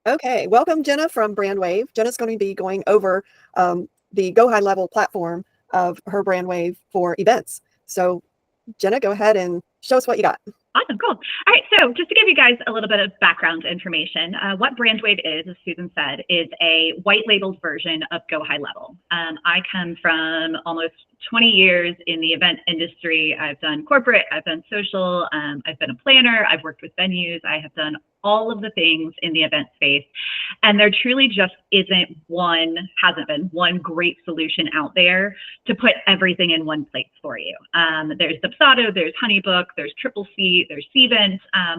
Okay, welcome Jenna from Brandwave. Jenna's going to be going over the Go High Level platform of her Brandwave for events. So Jenna, go ahead and show us what you got. Awesome, cool. All right, so just to give you guys a little bit of background information, what Brandwave is, as Susan said, is a white labeled version of Go High Level. I come from almost 20 years in the event industry. I've done corporate, I've done social, I've been a planner, I've worked with venues, I have done all of the things in the event space. And there truly just hasn't been one great solution out there to put everything in one place for you. There's Dubsado, there's Honeybook, there's Triple C, there's Cvent,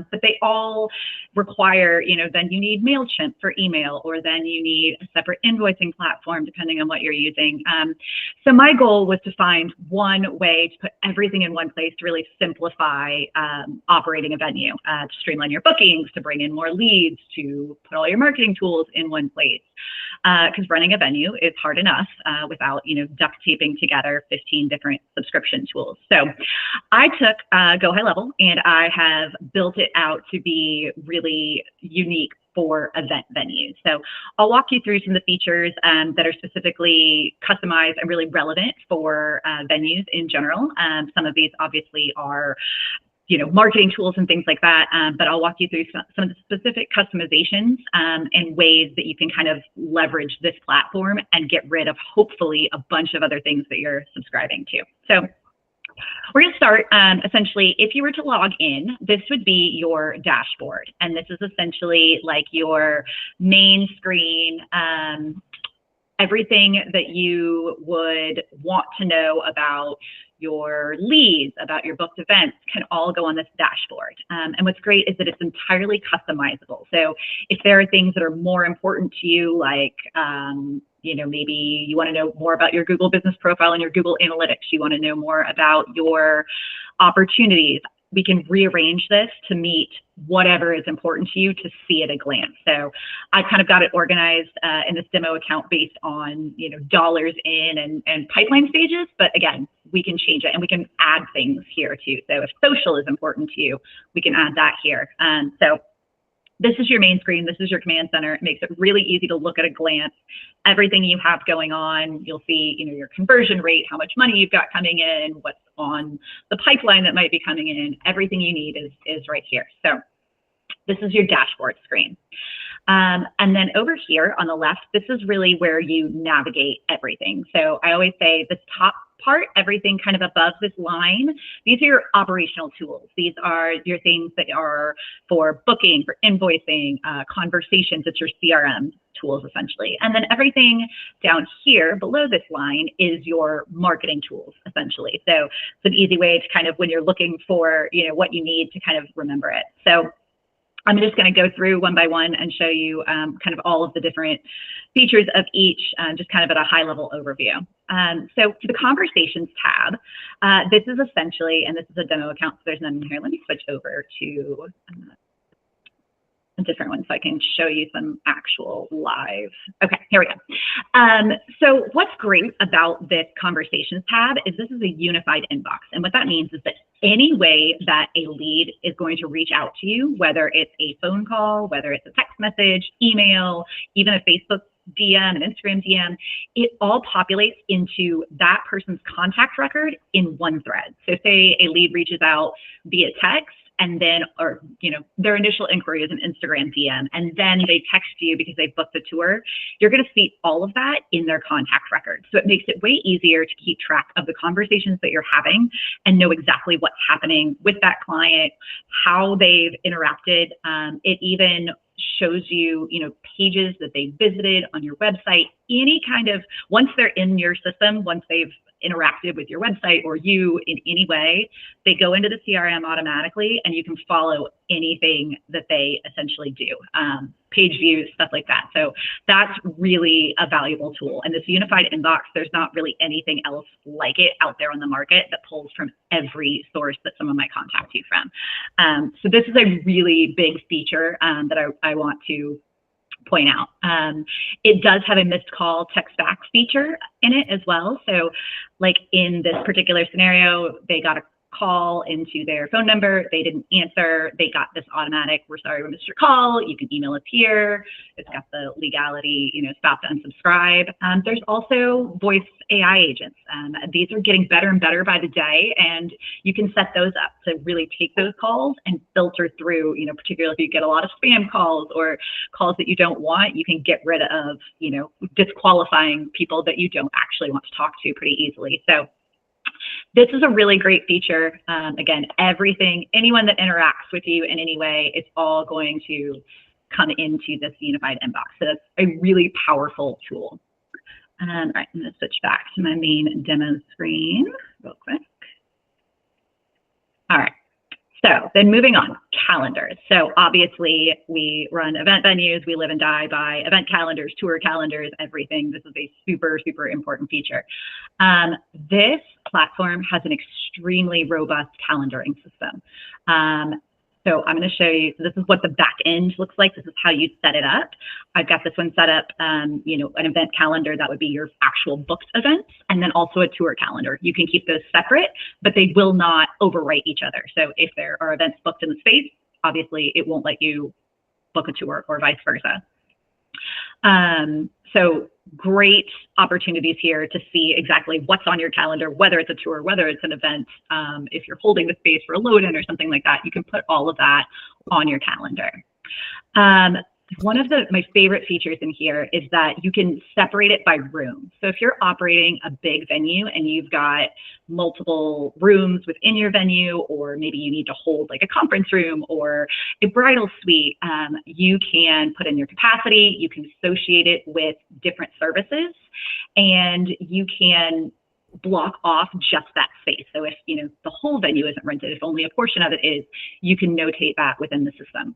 but they all require, then you need MailChimp for email, or then you need a separate invoicing platform, depending on what you're using. So my goal was to find one way to put everything in one place to really simplify operating a venue, to streamline your bookings, to bring in more leads, to put all your marketing tools in one place. Because running a venue is hard enough without, duct taping together 15 different subscription tools. So I took Go High Level and I have built it out to be really unique for event venues. So I'll walk you through some of the features that are specifically customized and really relevant for venues in general. Some of these obviously are marketing tools and things like that. But I'll walk you through some of the specific customizations and ways that you can kind of leverage this platform and get rid of hopefully a bunch of other things that you're subscribing to. So we're going to start essentially, if you were to log in, this would be your dashboard. And this is essentially like your main screen, everything that you would want to know about your leads, about your booked events can all go on this dashboard. And what's great is that it's entirely customizable. So if there are things that are more important to you, like, maybe you want to know more about your Google business profile and your Google Analytics, you want to know more about your opportunities, we can rearrange this to meet whatever is important to you to see at a glance. So I kind of got it organized in this demo account based on, dollars in and pipeline stages. But again, we can change it and we can add things here too. So if social is important to you, we can add that here. So this is your main screen. This is your command center. It makes it really easy to look at a glance. Everything you have going on, you'll see, your conversion rate, how much money you've got coming in, what's on the pipeline that might be coming in. Everything you need is right here. So this is your dashboard screen. And then over here on the left, this is really where you navigate everything. So I always say this top part, everything kind of above this line, these are your operational tools. These are your things that are for booking, for invoicing, conversations. It's your CRM tools essentially. And then everything down here below this line is your marketing tools essentially. So it's an easy way to kind of, when you're looking for, what you need to kind of remember it. So I'm just going to go through one by one and show you kind of all of the different features of each, just kind of at a high level overview. So to the conversations tab, this is essentially, and this is a demo account, so there's none in here. Let me switch over to a different one so I can show you some actual live. Okay, here we go. So what's great about this conversations tab is this is a unified inbox. And what that means is that any way that a lead is going to reach out to you, whether it's a phone call, whether it's a text message, email, even a Facebook DM, an Instagram DM, it all populates into that person's contact record in one thread. So say a lead reaches out via text, and then, or, their initial inquiry is an Instagram DM, and then they text you because they booked the tour, you're going to see all of that in their contact record. So it makes it way easier to keep track of the conversations that you're having and know exactly what's happening with that client, how they've interacted. It even shows you, pages that they visited on your website, any kind of, once they're in your system, once they've interacted with your website or you in any way, they go into the CRM automatically and you can follow anything that they essentially do, page views, stuff like that. So that's really a valuable tool. And this unified inbox, there's not really anything else like it out there on the market that pulls from every source that someone might contact you from. So this is a really big feature that I want to point out. It does have a missed call text back feature in it as well. So like in this particular scenario, they got a call into their phone number, they didn't answer, they got this automatic, we're sorry we missed your call, you can email us here. It's got the legality, stop to unsubscribe. There's also voice AI agents. These are getting better and better by the day, and you can set those up to really take those calls and filter through, particularly if you get a lot of spam calls or calls that you don't want, you can get rid of, disqualifying people that you don't actually want to talk to pretty easily. So this is a really great feature. Again, anyone that interacts with you in any way, it's all going to come into this unified inbox. So that's a really powerful tool. All right, I'm going to switch back to my main demo screen real quick. All right. So then moving on, calendars. So obviously we run event venues. We live and die by event calendars, tour calendars, everything. This is a super, super important feature. This platform has an extremely robust calendaring system. So I'm going to show you, so this is what the back end looks like. This is how you set it up. I've got this one set up, an event calendar that would be your actual booked events, and then also a tour calendar. You can keep those separate, but they will not overwrite each other. So if there are events booked in the space, obviously it won't let you book a tour or vice versa. So great opportunities here to see exactly what's on your calendar, whether it's a tour, whether it's an event. If you're holding the space for a load-in or something like that, you can put all of that on your calendar. One of my favorite features in here is that you can separate it by room. So if you're operating a big venue and you've got multiple rooms within your venue, or maybe you need to hold like a conference room or a bridal suite, you can put in your capacity, you can associate it with different services, and you can block off just that space. So if the whole venue isn't rented, if only a portion of it is, you can notate that within the system.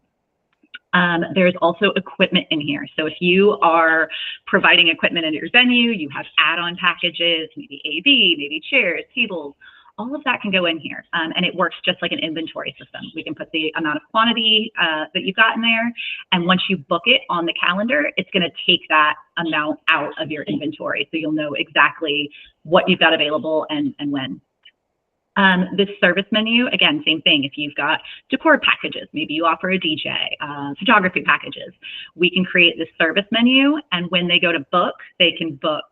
There's also equipment in here. So if you are providing equipment in your venue, you have add-on packages, maybe AV, maybe chairs, tables, all of that can go in here. And it works just like an inventory system. We can put the amount of quantity that you've got in there. And once you book it on the calendar, it's going to take that amount out of your inventory. So you'll know exactly what you've got available and when. This service menu, again, same thing. If you've got decor packages, maybe you offer a DJ, photography packages, we can create this service menu, and when they go to book, they can book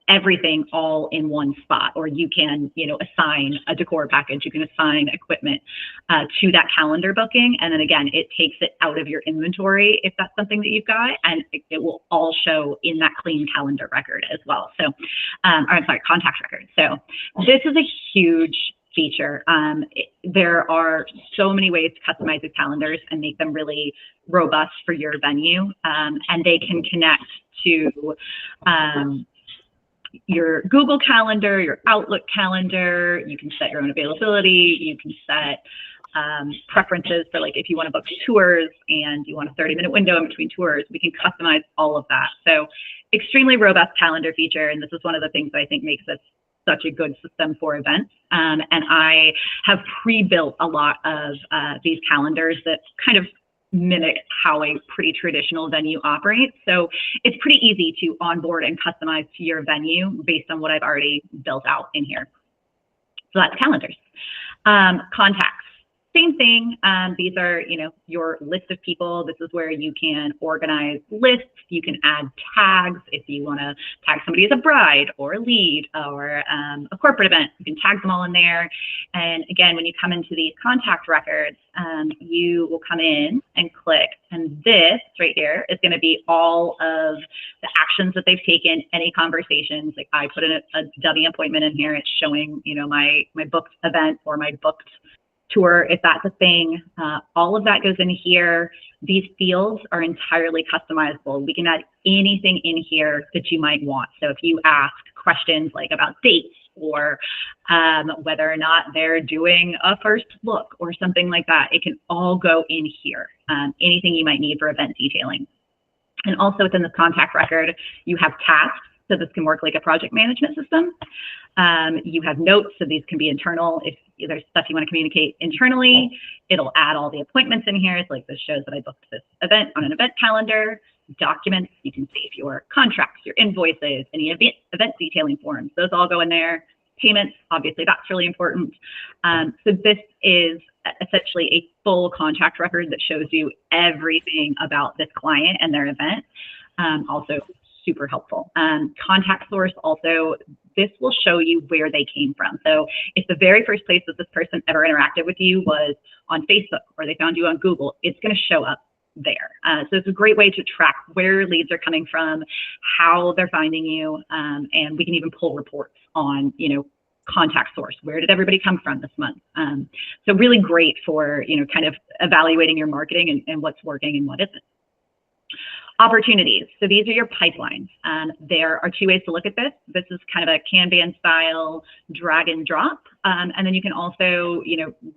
everything all in one spot. Or you can, assign a decor package, you can assign equipment to that calendar booking, and then again, it takes it out of your inventory if that's something that you've got, and it will all show in that clean calendar record as well. So, I'm sorry, contact record. So this is a huge feature. There are so many ways to customize the calendars and make them really robust for your venue, and they can connect to your Google Calendar, your Outlook calendar. You can set your own availability. You can set preferences for, like, if you want to book tours and you want a 30-minute window in between tours, we can customize all of that. So extremely robust calendar feature. And this is one of the things that I think makes this such a good system for events. And I have pre-built a lot of these calendars that kind of mimic how a pretty traditional venue operates. So it's pretty easy to onboard and customize to your venue based on what I've already built out in here. So that's calendars. Contacts. Same thing. These are, your list of people. This is where you can organize lists. You can add tags if you want to tag somebody as a bride or a lead or a corporate event. You can tag them all in there. And again, when you come into these contact records, you will come in and click. And this right here is going to be all of the actions that they've taken, any conversations. Like I put in a dummy appointment in here. It's showing, my booked event or my booked tour, if that's a thing. All of that goes in here. These fields are entirely customizable. We can add anything in here that you might want. So if you ask questions like about dates or whether or not they're doing a first look or something like that, it can all go in here. Anything you might need for event detailing. And also within the contact record, you have tasks. So this can work like a project management system. You have notes, so these can be internal. If there's stuff you want to communicate internally, it'll add all the appointments in here. So like this shows that I booked this event on an event calendar. Documents, you can save your contracts, your invoices, any event detailing forms. Those all go in there. Payments, obviously, that's really important. So this is essentially a full contact record that shows you everything about this client and their event. Also super helpful. Contact source also, this will show you where they came from. So if the very first place that this person ever interacted with you was on Facebook or they found you on Google, it's going to show up there. So it's a great way to track where leads are coming from, how they're finding you, and we can even pull reports on, contact source. Where did everybody come from this month? So really great for, kind of evaluating your marketing and what's working and what isn't. Opportunities. So these are your pipelines. There are two ways to look at this. This is kind of a Kanban style drag and drop. And then you can also,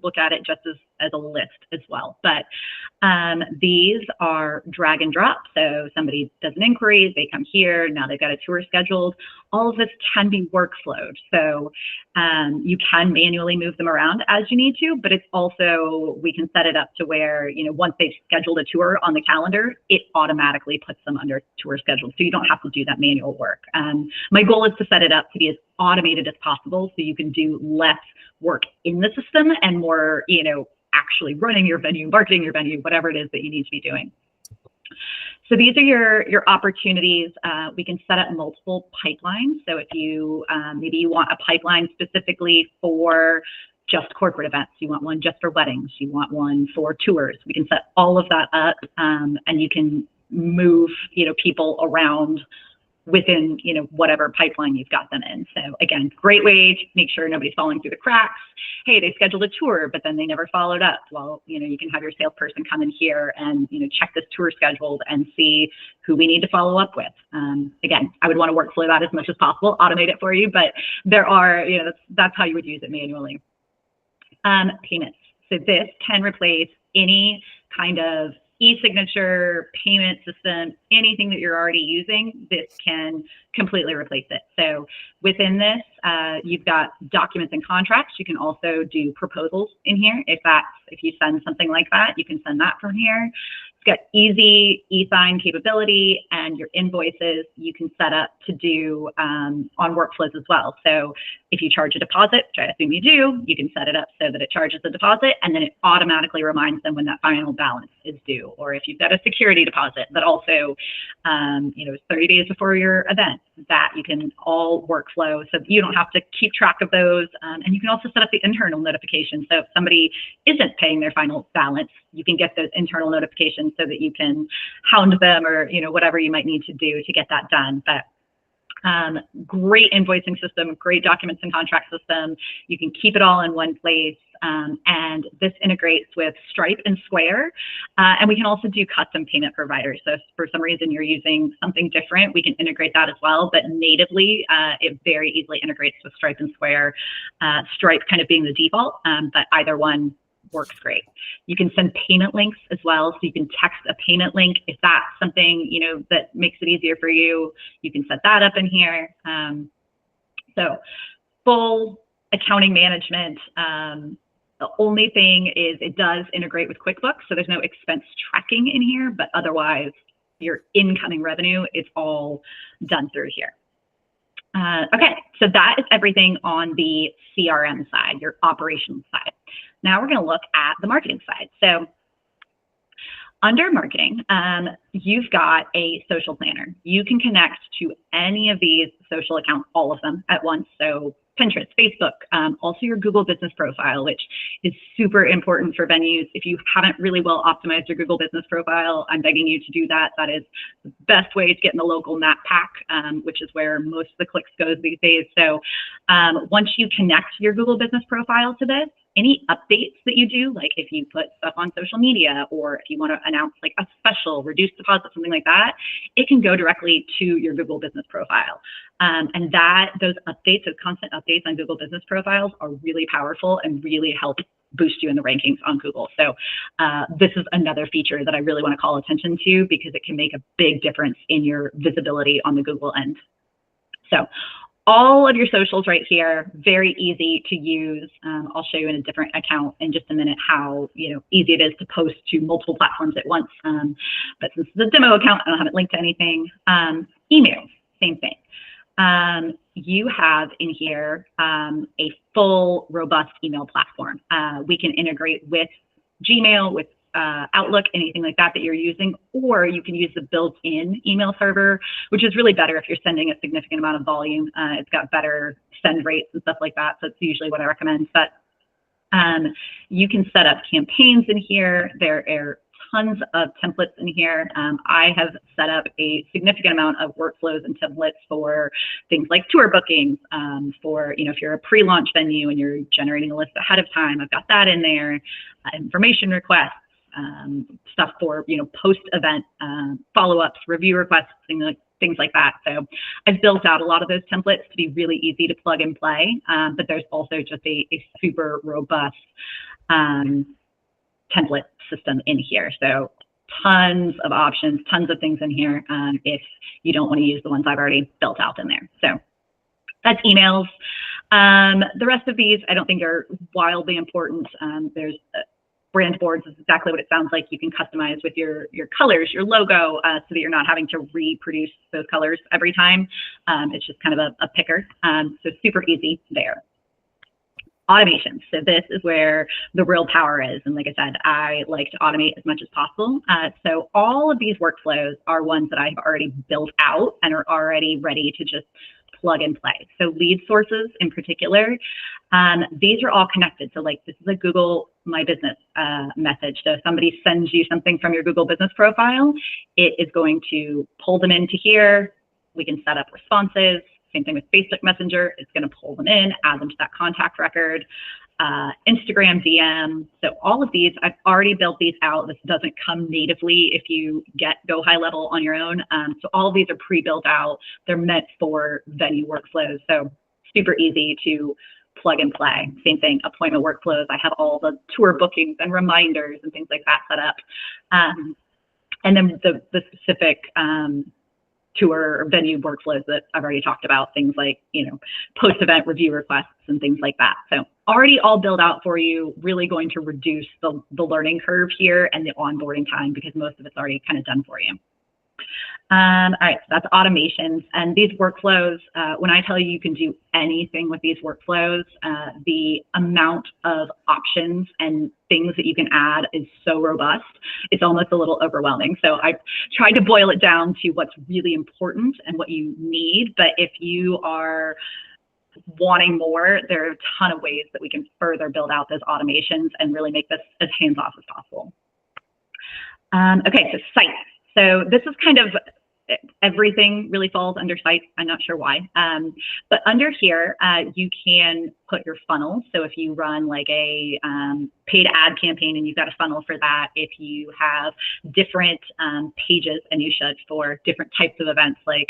look at it just as a list as well. But these are drag and drop. So somebody does an inquiry, they come here, now they've got a tour scheduled. All of this can be workflowed. So you can manually move them around as you need to, but it's also, we can set it up to where, once they've scheduled a tour on the calendar, it automatically puts them under tour scheduled. So you don't have to do that manual work. My goal is to set it up to be as automated as possible so you can do less work in the system and more, actually running your venue, marketing your venue, whatever it is that you need to be doing. So these are your opportunities. We can set up multiple pipelines. So if you, maybe you want a pipeline specifically for just corporate events, you want one just for weddings, you want one for tours, we can set all of that up, and you can move, people around within, whatever pipeline you've got them in. So again, great way to make sure nobody's falling through the cracks. Hey, they scheduled a tour, but then they never followed up. Well, you can have your salesperson come in here and, check this tour scheduled and see who we need to follow up with. Again, I would want to workflow that as much as possible, automate it for you, but there are, that's how you would use it manually. Payments. So this can replace any kind of e-signature payment system, anything that you're already using, this can completely replace it. So within this, you've got documents and contracts. You can also do proposals in here. If you send something like that, you can send that from here. It's got easy e-sign capability, and your invoices you can set up to do on workflows as well. So if you charge a deposit, which I assume you do, you can set it up so that it charges the deposit and then it automatically reminds them when that final balance is due. Or if you've got a security deposit that also, 30 days before your event, that you can all workflow so you don't have to keep track of those. And you can also set up the internal notifications. So if somebody isn't paying their final balance, you can get those internal notifications so that you can hound them or, whatever you might need to do to get that done. But great invoicing system, great documents and contract system. You can keep it all in one place. And this integrates with Stripe and Square. And we can also do custom payment providers. So if for some reason you're using something different, we can integrate that as well. But natively, it very easily integrates with Stripe and Square. Stripe kind of being the default, but either one works great. You can send payment links as well. So you can text a payment link. If that's something, that makes it easier for you, you can set that up in here. So full accounting management. The only thing is it does integrate with QuickBooks. So there's no expense tracking in here, but otherwise your incoming revenue is all done through here. Okay, so that is everything on the CRM side, your operations side. Now we're going to look at the marketing side. So under marketing, you've got a social planner. You can connect to any of these social accounts, all of them at once. So Pinterest, Facebook, also your Google business profile, which is super important for venues. If you haven't really well optimized your Google business profile, I'm begging you to do that. That is the best way to get in the local map pack, which is where most of the clicks goes these days. So once you connect your Google business profile to this, any updates that you do, like if you put stuff on social media or if you want to announce like a special reduced deposit, something like that, it can go directly to your Google business profile. And those updates, those constant updates on Google business profiles are really powerful and really help boost you in the rankings on Google. So this is another feature that I really want to call attention to because it can make a big difference in your visibility on the Google end. So all of your socials right here, very easy to use. I'll show you in a different account in just a minute how easy it is to post to multiple platforms at once. But since it's a demo account, I don't have it linked to anything. Email, same thing. you have in here a full, robust email platform. We can integrate with Gmail, with Outlook, anything like that you're using, or you can use the built-in email server, which is really better if you're sending a significant amount of volume. It's got better send rates and stuff like that, so it's usually what I recommend. But you can set up campaigns in here. There are tons of templates in here. I have set up a significant amount of workflows and templates for things like tour bookings, for, if you're a pre-launch venue and you're generating a list ahead of time, I've got that in there, information requests, stuff for, post-event follow-ups, review requests, things like that. So I've built out a lot of those templates to be really easy to plug and play, but there's also just a super robust template system in here. So tons of options, tons of things in here if you don't want to use the ones I've already built out in there. So that's emails. The rest of these I don't think are wildly important. There's brand boards is exactly what it sounds like. You can customize with your colors, your logo, so that you're not having to reproduce those colors every time. It's just kind of a picker. So super easy there. Automation. So this is where the real power is. And like I said, I like to automate as much as possible. So all of these workflows are ones that I've already built out and are already ready to just plug and play. So lead sources in particular, these are all connected. So like this is a Google My Business message. So if somebody sends you something from your Google Business profile, it is going to pull them into here. We can set up responses. Same thing with Facebook Messenger. It's going to pull them in, add them to that contact record. Instagram DM. So all of these, I've already built these out. This doesn't come natively if you get Go High Level on your own. So all of these are pre-built out. They're meant for venue workflows. So super easy to plug and play. Same thing, appointment workflows. I have all the tour bookings and reminders and things like that set up. And then the specific tour or venue workflows that I've already talked about, things like, post-event review requests and things like that. So already all built out for you, really going to reduce the learning curve here and the onboarding time because most of it's already kind of done for you. All right, so that's automations. And these workflows, when I tell you you can do anything with these workflows, the amount of options and things that you can add is so robust, it's almost a little overwhelming. So I tried to boil it down to what's really important and what you need. But if you are wanting more, there are a ton of ways that we can further build out those automations and really make this as hands-off as possible. Okay, so sites. So this is kind of everything really falls under sites. I'm not sure why. But under here, you can put your funnels. So if you run like a paid ad campaign and you've got a funnel for that, if you have different pages, and you should, for different types of events like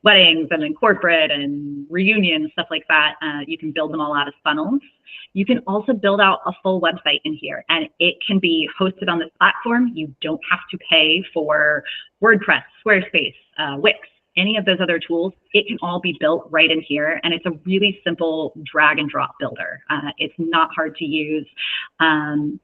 weddings and then corporate and reunions, stuff like that, you can build them all out as funnels. You can also build out a full website in here, and it can be hosted on this platform. You don't have to pay for WordPress, Squarespace, Wix, any of those other tools. It can all be built right in here, and it's a really simple drag and drop builder. It's not hard to use, and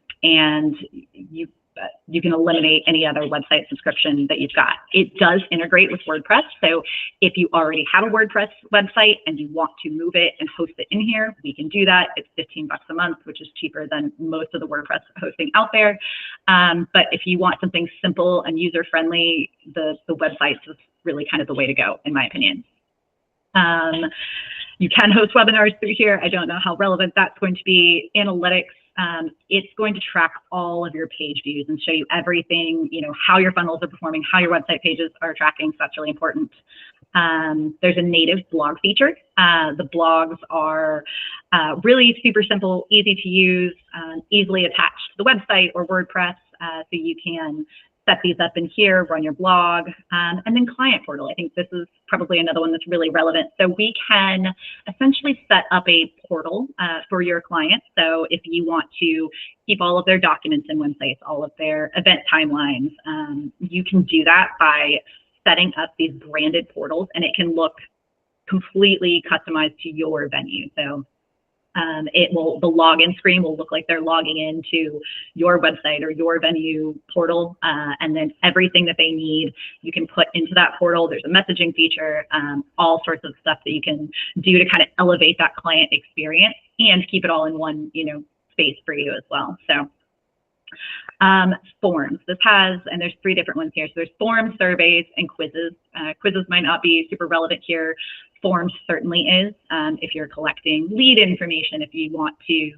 you can eliminate any other website subscription that you've got. It does integrate with WordPress. So if you already have a WordPress website and you want to move it and host it in here, we can do that. It's $15 a month, which is cheaper than most of the WordPress hosting out there. But if you want something simple and user-friendly, the website is really kind of the way to go, in my opinion. You can host webinars through here. I don't know how relevant that's going to be. Analytics. It's going to track all of your page views and show you everything, how your funnels are performing, how your website pages are tracking. So that's really important. There's a native blog feature. The blogs are really super simple, easy to use, easily attached to the website or WordPress. So you can set these up in here, run your blog, and then client portal. I think this is probably another one that's really relevant. So we can essentially set up a portal for your clients. So if you want to keep all of their documents in one place, all of their event timelines, you can do that by setting up these branded portals, and it can look completely customized to your venue. So The login screen will look like they're logging into your website or your venue portal, and then everything that they need you can put into that portal. There's a messaging feature, all sorts of stuff that you can do to kind of elevate that client experience and keep it all in one, space for you as well. So forms. And there's 3 different ones here. So there's forms, surveys, and quizzes. Quizzes might not be super relevant here. Forms certainly is. If you're collecting lead information, if you want to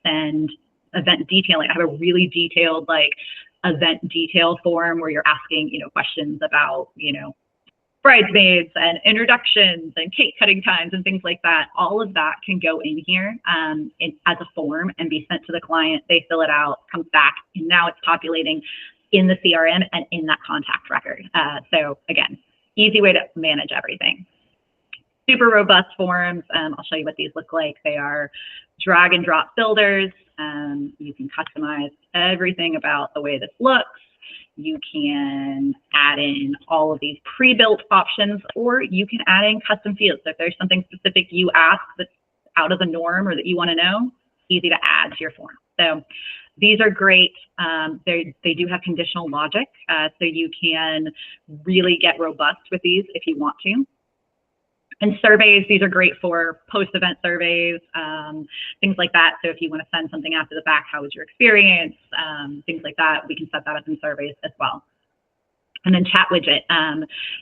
send event detailing, I have a really detailed event detail form where you're asking, questions about, bridesmaids and introductions and cake cutting times and things like that. All of that can go in here as a form and be sent to the client. They fill it out, comes back, and now it's populating in the CRM and in that contact record. So again, easy way to manage everything. Super robust forms. I'll show you what these look like. They are drag and drop builders. You can customize everything about the way this looks. You can add in all of these pre-built options, or you can add in custom fields. So if there's something specific you ask that's out of the norm or that you want to know, easy to add to your form. So these are great. They do have conditional logic, so you can really get robust with these if you want to. And surveys, these are great for post-event surveys, things like that. So if you want to send something after the fact, how was your experience, things like that, we can set that up in surveys as well. And then chat widget.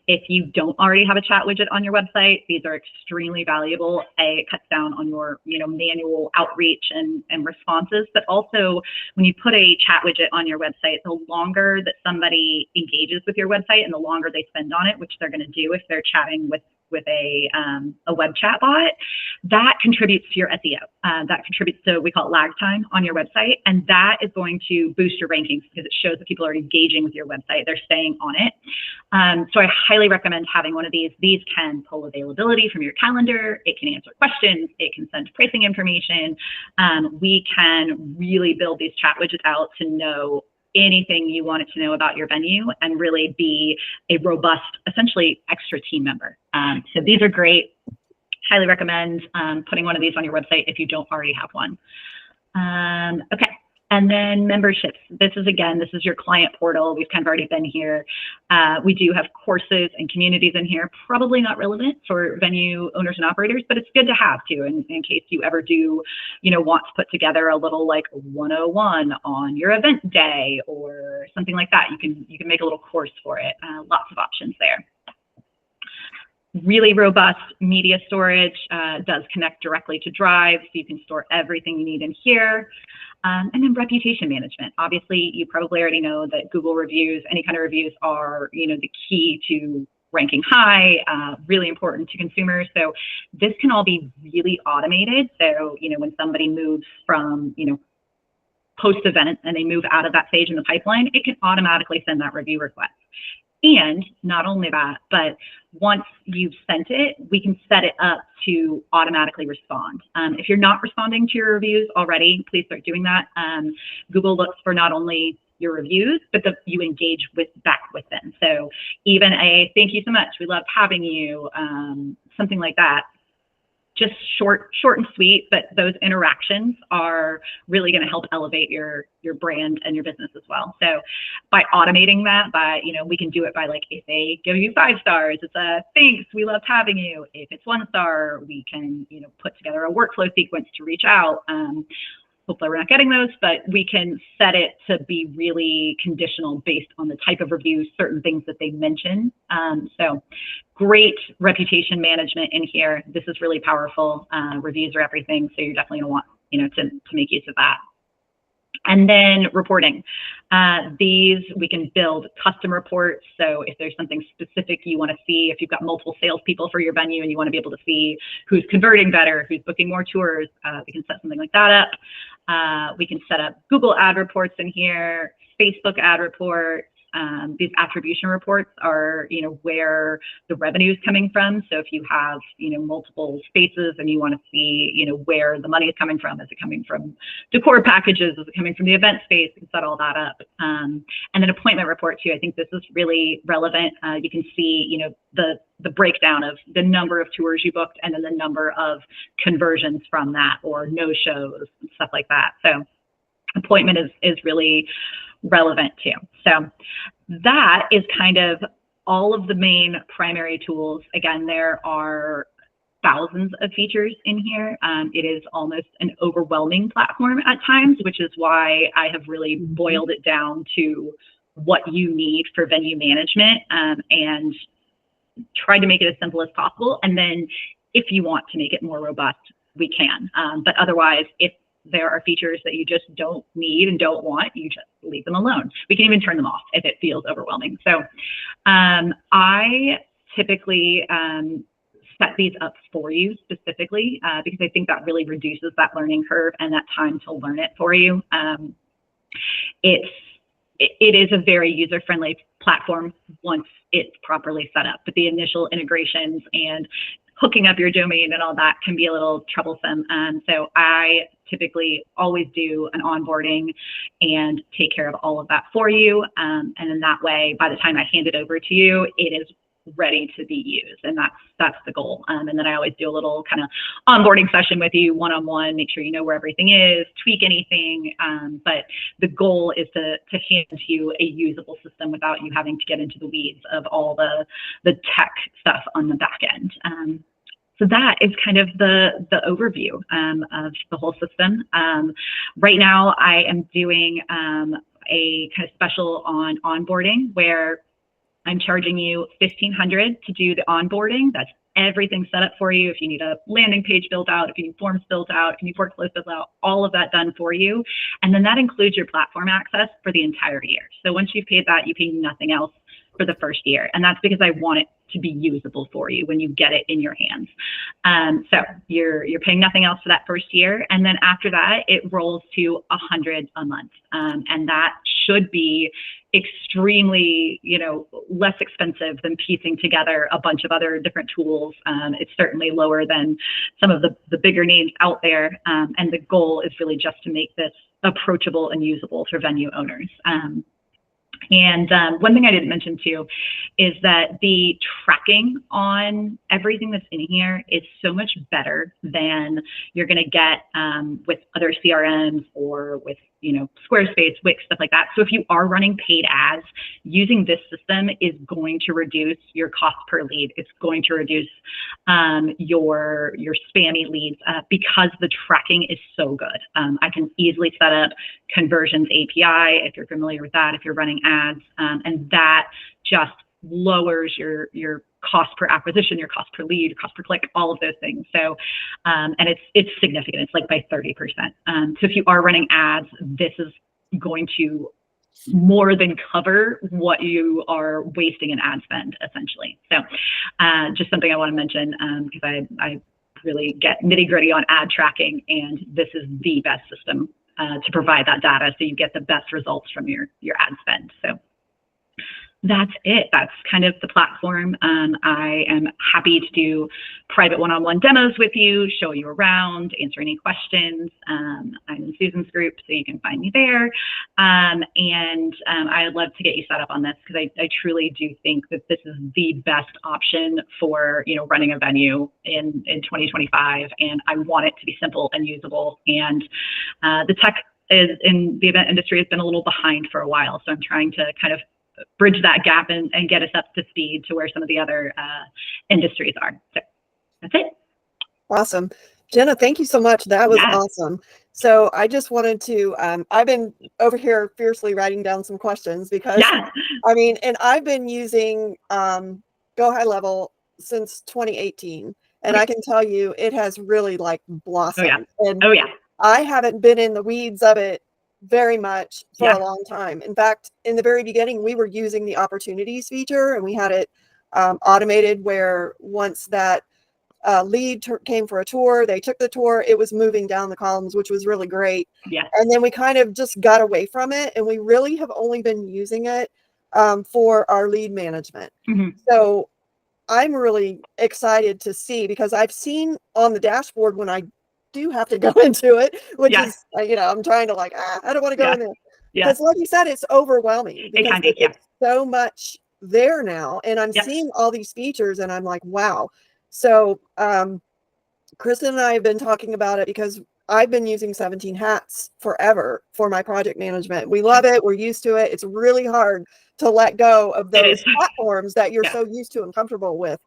If you don't already have a chat widget on your website, these are extremely valuable. It cuts down on your manual outreach and responses, but also when you put a chat widget on your website, the longer that somebody engages with your website and the longer they spend on it, which they're going to do if they're chatting with a web chat bot, that contributes to your SEO. That contributes to, we call it lag time on your website. And that is going to boost your rankings because it shows that people are engaging with your website. They're staying on it. So I highly recommend having one of these. These can pull availability from your calendar. It can answer questions. It can send pricing information. We can really build these chat widgets out to know anything you wanted to know about your venue and really be a robust, essentially extra team member. So these are great. Highly recommend putting one of these on your website if you don't already have one. Okay. And then memberships. This is your client portal. We've kind of already been here. We do have courses and communities in here, probably not relevant for venue owners and operators, but it's good to have too, in case you ever do, want to put together a little 101 on your event day or something like that. You can make a little course for it. Lots of options there. Really robust media storage, does connect directly to Drive, so you can store everything you need in here. And then reputation management. Obviously, you probably already know that Google reviews, any kind of reviews are, the key to ranking high, really important to consumers. So this can all be really automated. So, when somebody moves from, post-event and they move out of that stage in the pipeline, it can automatically send that review request. And not only that, but once you've sent it, we can set it up to automatically respond. If you're not responding to your reviews already, please start doing that. Google looks for not only your reviews, but that you engage back with them. So even a thank you so much, we loved having you, something like that. Just short and sweet, but those interactions are really going to help elevate your brand and your business as well. So by automating that, we can do it by if they give you 5 stars, it's a thanks, we loved having you. If it's 1 star, we can, put together a workflow sequence to reach out. Hopefully we're not getting those, but we can set it to be really conditional based on the type of reviews, certain things that they mention. So great reputation management in here. This is really powerful. Reviews are everything, so you're definitely gonna want, to make use of that. And then reporting. These, we can build custom reports. So if there's something specific you want to see, if you've got multiple salespeople for your venue and you want to be able to see who's converting better, who's booking more tours, we can set something like that up. We can set up Google ad reports in here, Facebook ad reports, these attribution reports are, where the revenue is coming from. So if you have, multiple spaces and you want to see, where the money is coming from, is it coming from decor packages? Is it coming from the event space? You can set all that up. And then appointment report too. I think this is really relevant. You can see, the breakdown of the number of tours you booked and then the number of conversions from that, or no shows and stuff like that. So appointment is really relevant too. So that is kind of all of the main primary tools. Again, there are thousands of features in here. It is almost an overwhelming platform at times, which is why I have really boiled it down to what you need for venue management, and tried to make it as simple as possible. And then if you want to make it more robust, we can. But otherwise, if there are features that you just don't need and don't want, you just leave them alone. We can even turn them off if it feels overwhelming. So I typically set these up for you specifically because I think that really reduces that learning curve and that time to learn it for you. It is a very user-friendly platform once it's properly set up, but the initial integrations and hooking up your domain and all that can be a little troublesome. So I typically always do an onboarding and take care of all of that for you. And in that way, by the time I hand it over to you, it is ready to be used. And that's the goal. And then I always do a little kind of onboarding session with you one-on-one, make sure you know where everything is, tweak anything. But the goal is to hand you a usable system without you having to get into the weeds of all the tech stuff on the back end. So that is kind of the overview of the whole system. Right now, I am doing a kind of special on onboarding where I'm charging you $1,500 to do the onboarding. That's everything set up for you. If you need a landing page built out, if you need forms built out, if you need workflows built out, all of that done for you. And then that includes your platform access for the entire year. So once you've paid that, you pay nothing else for the first year. And that's because I want it to be usable for you when you get it in your hands. So you're paying nothing else for that first year. And then after that, it rolls to $100 a month. And that should be extremely, less expensive than piecing together a bunch of other different tools. It's certainly lower than some of the bigger names out there. And the goal is really just to make this approachable and usable for venue owners. And one thing I didn't mention too is that the tracking on everything that's in here is so much better than you're going to get with other CRMs or with, Squarespace, Wix, stuff like that. So if you are running paid ads, using this system is going to reduce your cost per lead. It's going to reduce your spammy leads because the tracking is so good. I can easily set up conversions API if you're familiar with that, if you're running ads, and that just lowers your cost per acquisition, your cost per lead, your cost per click, all of those things. So, and it's significant. It's like by 30%. So if you are running ads, this is going to more than cover what you are wasting in ad spend, essentially. So just something I want to mention because I really get nitty gritty on ad tracking, and this is the best system to provide that data so you get the best results from your ad spend. So that's it. That's kind of the platform. I am happy to do private one-on-one demos with you, show you around, answer any questions. I'm in Susan's group, so you can find me there. And I would love to get you set up on this because I truly do think that this is the best option for running a venue in 2025. And I want it to be simple and usable. And the tech is in the event industry has been a little behind for a while, so I'm trying to kind of bridge that gap and get us up to speed to where some of the other industries are. So that's it. Awesome. Jenna, thank you so much. That was awesome. So I just wanted to, I've been over here fiercely writing down some questions because, and I've been using Go High Level since 2018. And I can tell you it has really blossomed. And I haven't been in the weeds of it very much for a long time. In fact, in the very beginning, we were using the opportunities feature, and we had it automated where once that lead came for a tour, they took the tour, it was moving down the columns, which was really great. And then we kind of just got away from it, and we really have only been using it for our lead management. Mm-hmm. So I'm really excited to see, because I've seen on the dashboard when I do have to go into it, which is, I'm trying to I don't want to go in there. Because like you said, it's overwhelming because it's so much there now. And I'm seeing all these features and I'm like, wow. So Kristen and I have been talking about it because I've been using 17 Hats forever for my project management. We love it. We're used to it. It's really hard to let go of those platforms that you're so used to and comfortable with.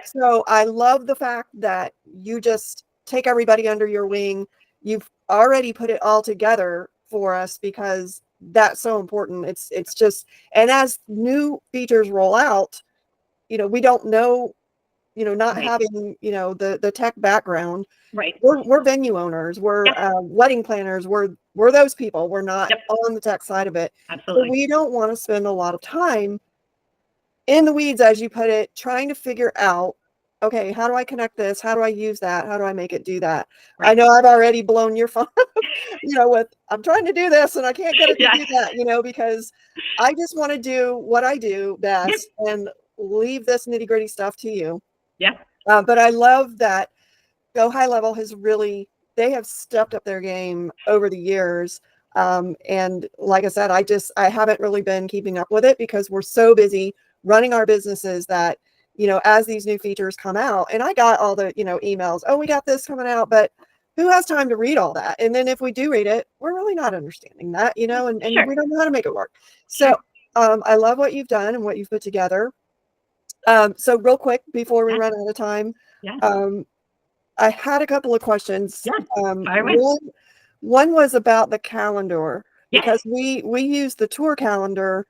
So I love the fact that you just take everybody under your wing. You've already put it all together for us, because that's so important. It's just, and as new features roll out, we don't know, not having, the tech background. We're venue owners, we're wedding planners, we're those people. We're not on the tech side of it. Absolutely. So we don't want to spend a lot of time in the weeds, as you put it, trying to figure out, okay, how do I connect this? How do I use that? How do I make it do that? I know I've already blown your phone, with, I'm trying to do this and I can't get it to do that, because I just want to do what I do best and leave this nitty gritty stuff to you. But I love that Go High Level has really, they have stepped up their game over the years. And like I said, I haven't really been keeping up with it because we're so busy running our businesses that, as these new features come out, and I got all the, emails, oh, we got this coming out, but who has time to read all that? And then if we do read it, we're really not understanding that, and we don't know how to make it work. So I love what you've done and what you've put together. So real quick, before we run out of time, I had a couple of questions. One was about the calendar, because we use the tour calendar,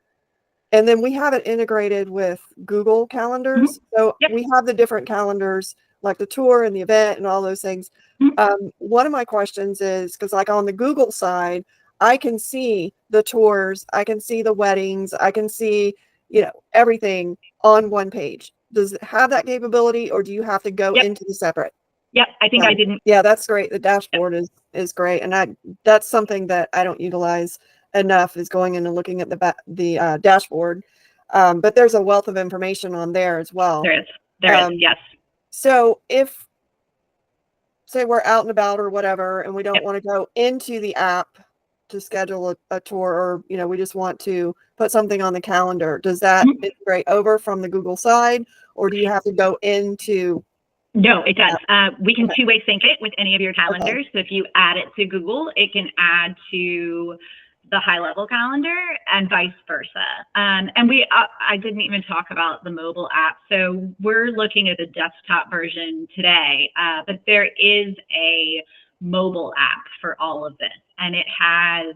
and then we have it integrated with Google calendars. So we have the different calendars, like the tour and the event and all those things. One of my questions is, because like on the Google side, I can see the tours, I can see the weddings, I can see, everything on one page. Does it have that capability, or do you have to go into the separate? I think I didn't. Yeah, that's great. The dashboard is great. And that's something that I don't utilize enough, is going in and looking at the dashboard. But there's a wealth of information on there as well. There is, yes. So if, say, we're out and about or whatever, and we don't want to go into the app to schedule a tour, or, we just want to put something on the calendar, does that integrate over from the Google side, or do you have to go into? No, it does. We can two-way sync it with any of your calendars. So if you add it to Google, it can add to the High Level calendar and vice versa. And I didn't even talk about the mobile app. So we're looking at the desktop version today, but there is a mobile app for all of this. And it has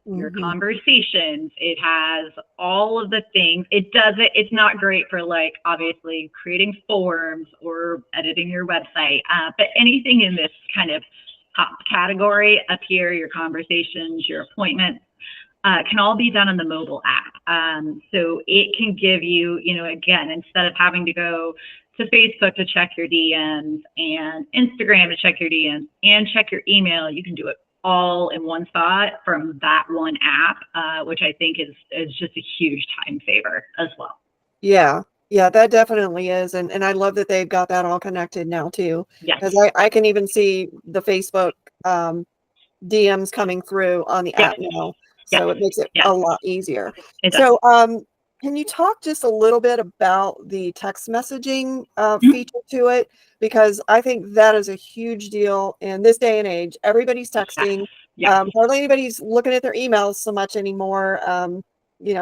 your conversations. It has all of the things. It's not great for, like, obviously creating forms or editing your website, but anything in this kind of top category up here, your conversations, your appointments, can all be done on the mobile app. So it can give you, again, instead of having to go to Facebook to check your DMs and Instagram to check your DMs and check your email, you can do it all in one spot from that one app, which I think is just a huge time saver as well. Yeah, that definitely is. And I love that they've got that all connected now too. Because I can even see the Facebook DMs coming through on the app now. So it makes it a lot easier. So can you talk just a little bit about the text messaging feature to it? Because I think that is a huge deal in this day and age. Everybody's texting. Hardly anybody's looking at their emails so much anymore.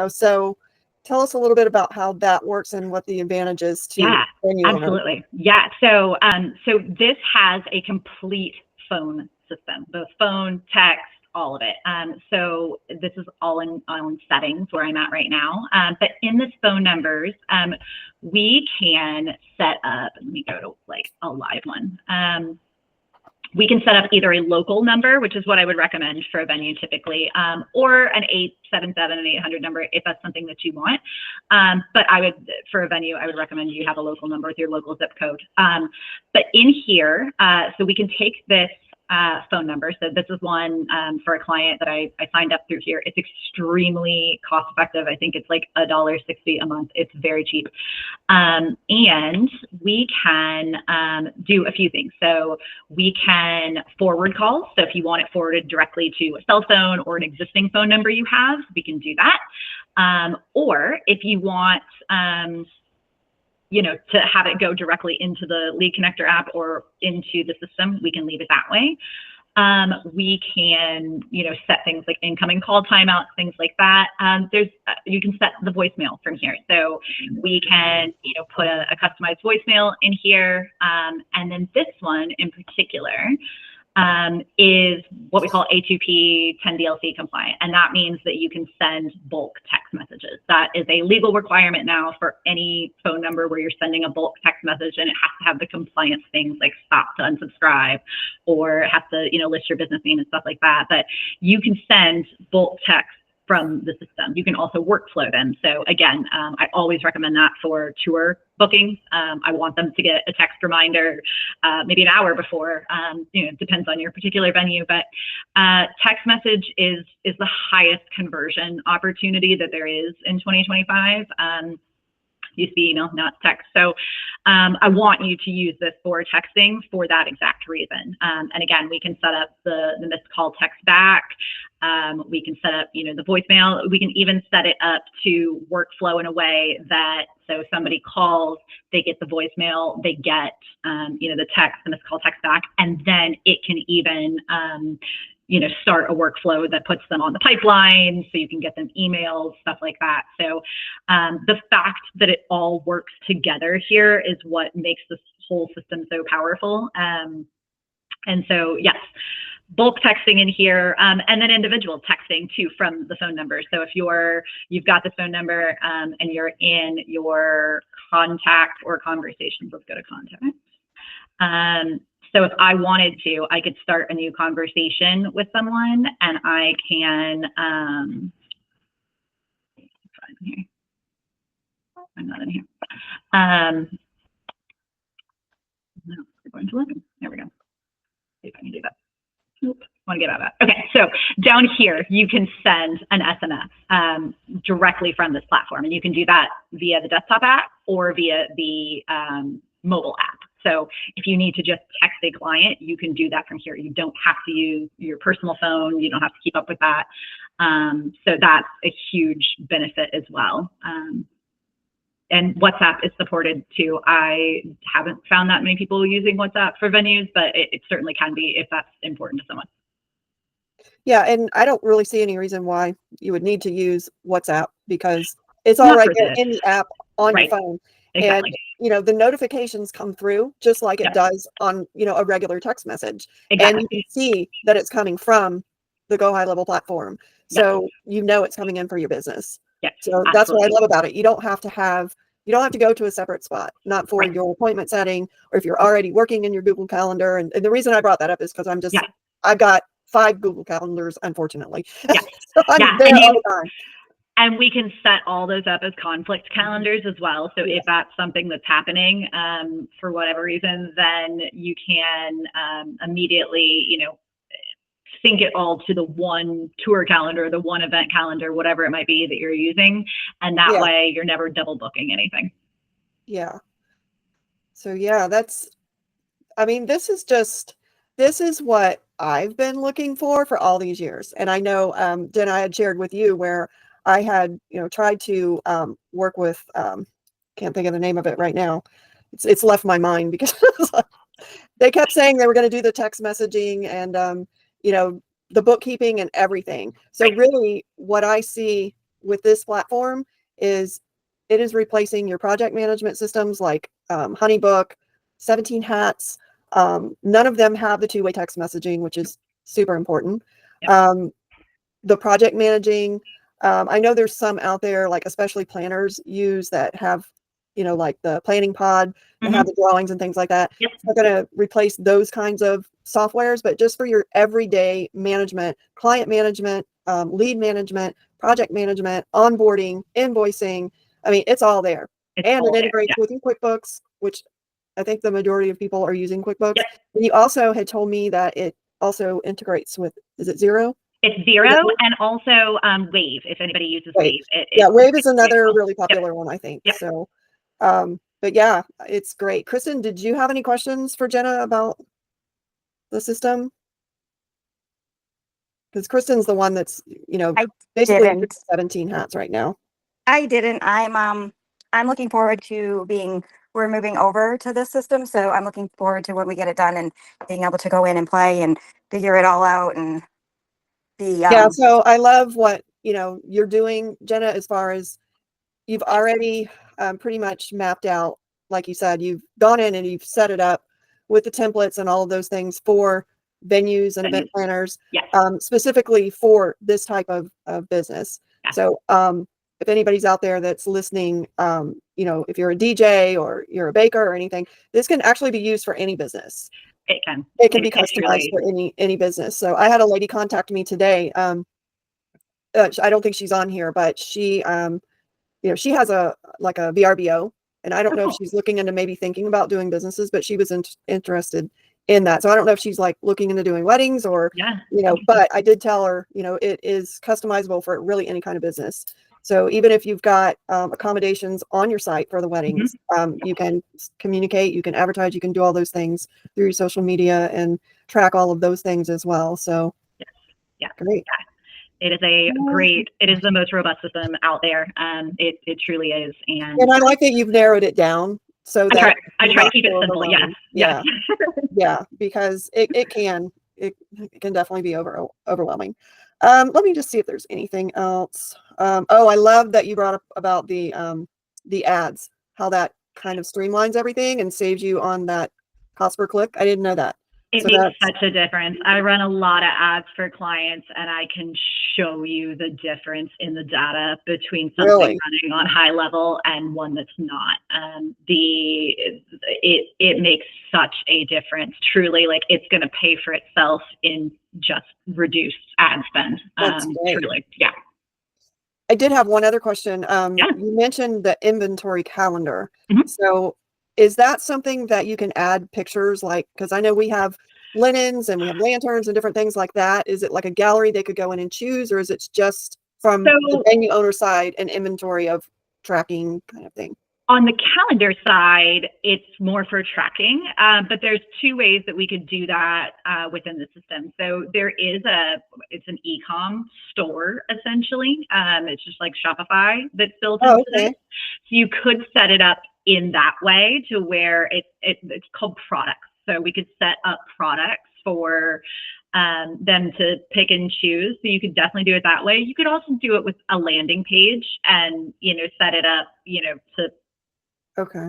So tell us a little bit about how that works and what the advantage is to venue owners. Absolutely. So this has a complete phone system, both phone, text, all of it. So this is all in settings where I'm at right now. But in this phone numbers, we can set up, let me go to like a live one. We can set up either a local number, which is what I would recommend for a venue typically, or an 877 and 800 number if that's something that you want. But for a venue, I would recommend you have a local number with your local zip code. But in here, so we can take this phone number. So this is one for a client that I signed up through here. It's extremely cost effective. I think it's like $1.60 a month. It's very cheap. And we can do a few things. So we can forward calls. So if you want it forwarded directly to a cell phone or an existing phone number you have, we can do that. Or if you want, to have it go directly into the Lead Connector app or into the system, we can leave it that way. We can, set things like incoming call timeouts, things like that. You can set the voicemail from here. So we can, put a customized voicemail in here. And then this one in particular is what we call A2P 10DLC compliant. And that means that you can send bulk text messages. That is a legal requirement now for any phone number where you're sending a bulk text message, and it has to have the compliance things like stop to unsubscribe, or it has to, list your business name and stuff like that. But you can send bulk text from the system. You can also workflow them. So again, I always recommend that for tour bookings. I want them to get a text reminder maybe an hour before, it depends on your particular venue, but text message is the highest conversion opportunity that there is in 2025. Used to be email, not text. So I want you to use this for texting for that exact reason. And again, we can set up the missed call text back. We can set up, the voicemail. We can even set it up to workflow in a way that, so somebody calls, they get the voicemail, they get, the text, the missed call text back, and then it can even, start a workflow that puts them on the pipeline so you can get them emails, stuff like that. So the fact that it all works together here is what makes this whole system so powerful. And so, yes, bulk texting in here, and then individual texting too from the phone number. So if you've got the phone number and you're in your contact or conversations, let's go to contact. So if I wanted to, I could start a new conversation with someone, and I can, I'm not in here. No, we're going to London. There we go. See if I can do that. Nope, I want to get out of that. Okay, so down here, you can send an SMS directly from this platform, and you can do that via the desktop app or via the mobile app. So if you need to just text a client, you can do that from here. You don't have to use your personal phone. You don't have to keep up with that. So that's a huge benefit as well. And WhatsApp is supported too. I haven't found that many people using WhatsApp for venues, but it certainly can be if that's important to someone. Yeah, and I don't really see any reason why you would need to use WhatsApp, because it's all right there in the app on your phone. Exactly. And the notifications come through just like it does on a regular text message. Exactly. And you can see that it's coming from the Go High Level platform. So it's coming in for your business. Yeah. So that's what I love about it. You don't have to go to a separate spot, not for your appointment setting, or if you're already working in your Google Calendar. And the reason I brought that up is because I've got 5 Google Calendars, unfortunately. Yeah. So I'm there all the time. And we can set all those up as conflict calendars as well. So if that's something that's happening for whatever reason, then you can immediately, sync it all to the one tour calendar, the one event calendar, whatever it might be that you're using. And that way you're never double booking anything. Yeah. So this is what I've been looking for all these years. And I know, Jen, I had shared with you where I had, tried to work with, can't think of the name of it right now. It's left my mind because they kept saying they were going to do the text messaging and, the bookkeeping and everything. So really what I see with this platform is it is replacing your project management systems like Honeybook, 17 Hats. None of them have the two-way text messaging, which is super important. The project managing, I know there's some out there, like especially planners use that have, like the planning pod and have the drawings and things like that. It's not going to replace those kinds of softwares, but just for your everyday management, client management, lead management, project management, onboarding, invoicing. I mean, it's all there. It integrates with your QuickBooks, which I think the majority of people are using QuickBooks. And you also had told me that it also integrates with, is it Xero? It's Xero and also Wave, if anybody uses Wave. Yeah, Wave is another really popular one, I think. Yep. So, but yeah, it's great. Kristen, did you have any questions for Jenna about the system? Because Kristen's the one that's, you know, basically 17 hats right now. I didn't. I'm looking forward to we're moving over to this system. So I'm looking forward to when we get it done and being able to go in and play and figure it all out and yeah, so I love what, you know, you're doing, Jenna, as far as you've already pretty much mapped out, like you said, you've gone in and you've set it up with the templates and all of those things for venues and event planners, specifically for this type of business. Yeah. So if anybody's out there that's listening, you know, if you're a DJ or you're a baker or anything, this can actually be used for any business. It can. It can be customized for any business. So I had a lady contact me today. I don't think she's on here, but she, you know, she has a VRBO, and I don't know if she's looking into maybe thinking about doing businesses, but she was interested in that. So I don't know if she's like looking into doing weddings or, you know, but I did tell her, you know, it is customizable for really any kind of business. So even if you've got accommodations on your site for the weddings, you can communicate, you can advertise, you can do all those things through your social media and track all of those things as well. So great. It is it is the most robust system out there. It truly is. And I like that you've narrowed it down so that I try to keep it simple. Yes. Yeah, because it can definitely be overwhelming. Let me just see if there's anything else. Oh, I love that you brought up about the ads, how that kind of streamlines everything and saves you on that cost per click. I didn't know that. It makes such a difference. I run a lot of ads for clients, and I can show you the difference in the data between something running on high level and one that's not. It makes such a difference. Truly, like it's going to pay for itself in just reduced ad spend. Truly, yeah. I did have one other question. You mentioned the inventory calendar. So is that something that you can add pictures, like, because I know we have linens and we have lanterns and different things like that. Is it like a gallery they could go in and choose, or is it just from the venue owner side an inventory of tracking kind of thing? On the calendar side, it's more for tracking, but there's two ways that we could do that within the system. So there is it's an e-com store, essentially. It's just like Shopify that's built into this. So you could set it up in that way to where it's called products. So we could set up products for them to pick and choose. So you could definitely do it that way. You could also do it with a landing page and, you know, set it up, you know, to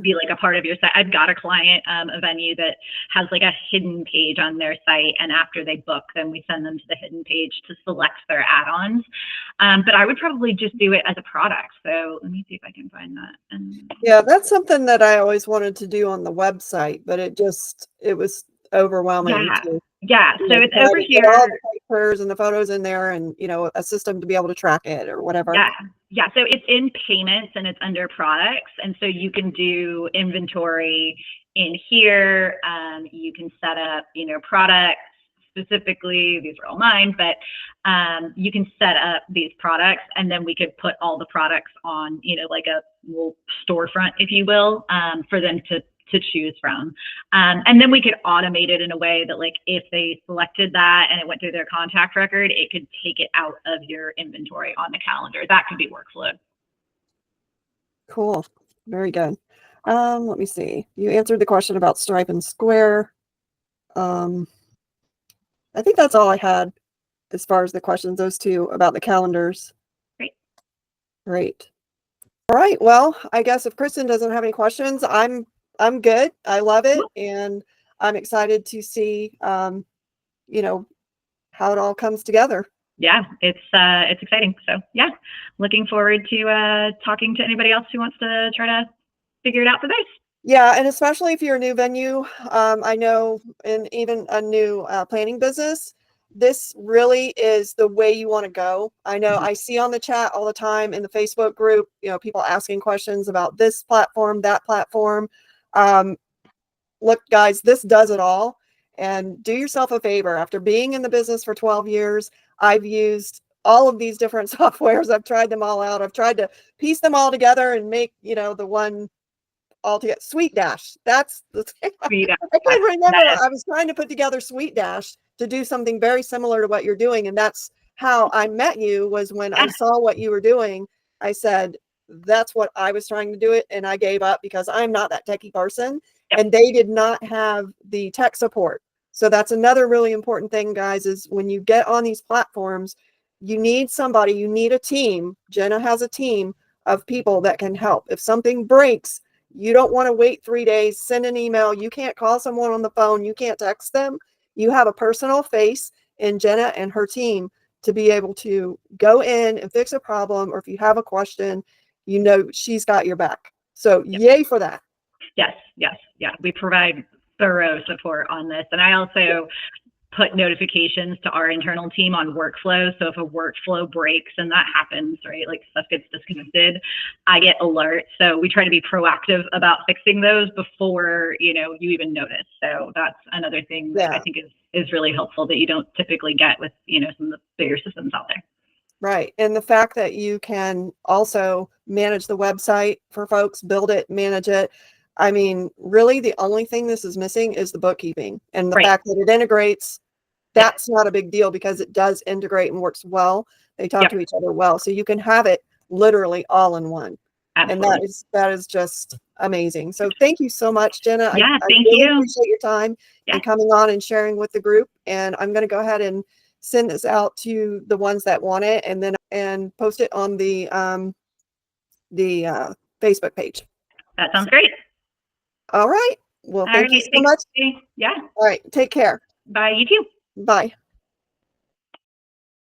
be like a part of your site. I've got a client, a venue that has like a hidden page on their site, and after they book, then we send them to the hidden page to select their add-ons. But I would probably just do it as a product. So let me see if I can find that. Yeah, that's something that I always wanted to do on the website, but it was overwhelming. So it's over here. All the pictures and the photos in there, and you know, a system to be able to track it or whatever. Yeah. So it's in payments and it's under products, and so you can do inventory in here. You can set up, you know, products specifically. These are all mine, but you can set up these products, and then we could put all the products on, you know, like a little storefront, if you will, for them to choose from. And then we could automate it in a way that, like, if they selected that and it went through their contact record, it could take it out of your inventory on the calendar. That could be workflow. Cool. Very good. Let me see. You answered the question about Stripe and Square. I think that's all I had as far as the questions, those two about the calendars. Great. All right. Well, I guess if Kristen doesn't have any questions, I'm good. I love it. And I'm excited to see, you know, how it all comes together. Yeah, it's exciting. So yeah, looking forward to talking to anybody else who wants to try to figure it out for theirs. Yeah, and especially if you're a new venue, I know, and even a new planning business, this really is the way you want to go. I know I see on the chat all the time in the Facebook group, you know, people asking questions about this platform, that platform. Look, guys, this does it all. and do yourself a favor. After being in the business for 12 years, I've used all of these different softwares. I've tried them all out. I've tried to piece them all together and make, the one all together. Sweet Dash. That's the thing. I can't remember. I was trying to put together Sweet Dash to do something very similar to what you're doing. And that's how I met you, was when I saw what you were doing. I said, that's what I was trying to do it. And I gave up because I'm not that techie person. And they did not have the tech support. So that's another really important thing, guys, is when you get on these platforms, you need somebody, you need a team. Jenna has a team of people that can help. If something breaks, you don't want to wait 3 days, send an email. You can't call someone on the phone. You can't text them. You have a personal face in Jenna and her team to be able to go in and fix a problem. Or if you have a question, she's got your back. So yay for that. Yes. Yeah. We provide thorough support on this. And I also put notifications to our internal team on workflow. So if a workflow breaks, and that happens, right? Like stuff gets disconnected, I get alerts. So we try to be proactive about fixing those before, you even notice. So that's another thing that I think is really helpful that you don't typically get with, some of the bigger systems out there. Right. And the fact that you can also manage the website for folks, build it, manage it. I mean, really the only thing this is missing is the bookkeeping, and the fact that it integrates. That's not a big deal because it does integrate and works well. They talk to each other well. So you can have it literally all in one. Absolutely. And that is just amazing. So thank you so much, Jenna. Yeah, I really appreciate your time and coming on and sharing with the group. And I'm going to go ahead and send this out to the ones that want it, and post it on the Facebook page. That sounds great. All right. Well, thank you so much. Yeah. All right. Take care. Bye. You too. Bye.